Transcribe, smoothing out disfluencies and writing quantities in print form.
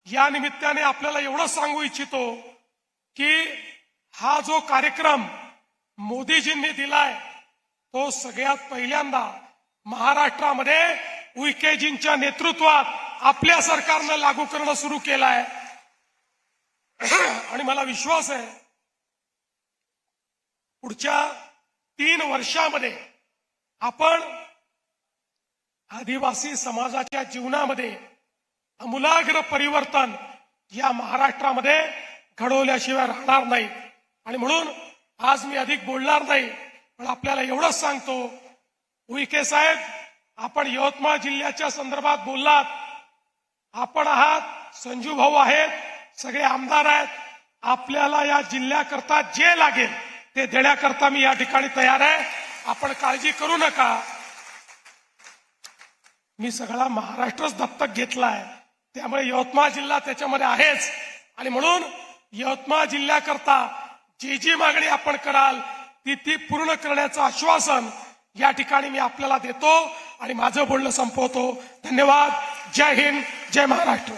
या निमित्ताने आपल्याला एवढं सांगू इच्छितो की हा जो कार्यक्रम मोदीजींनी दिलाय तो सगळ्यात पहिल्यांदा महाराष्ट्रामध्ये उईकेजींच्या नेतृत्वात आपल्या सरकारनं लागू करणं सुरू केलंय आणि मला विश्वास आहे पुढच्या 3 वर्षामध्ये आपण आदिवासी समाजाच्या जीवनामध्ये आमूलाग्र परिवर्तन या महाराष्ट्रामध्ये घडवल्याशिवाय राहणार नाही। आणि म्हणून आज मी अधिक बोलणार नाही, पण आपल्याला एवढंच सांगतो, उईके साहेब आपण यवतमाळ जिल्ह्याच्या संदर्भात बोललात, आपण आहात, संजू भाऊ आहेत, सगळे आमदार आहेत, आपल्याला या जिल्ह्याकरता जे लागेल ते देण्याकरता मी या ठिकाणी तयार आहे, आपण काळजी करू नका। मी सगळा महाराष्ट्रच दत्तक घेतलाय, त्यामुळे यवतमाळ जिल्हा त्याच्यामध्ये आहेच आणि म्हणून यवतमाळ जिल्ह्याकरता जी जी मागणी आपण कराल ती पूर्ण करण्याचं आश्वासन या ठिकाणी मी आपल्याला देतो आणि माझं बोलणं संपवतो। धन्यवाद। जय हिंद, जय महाराष्ट्र।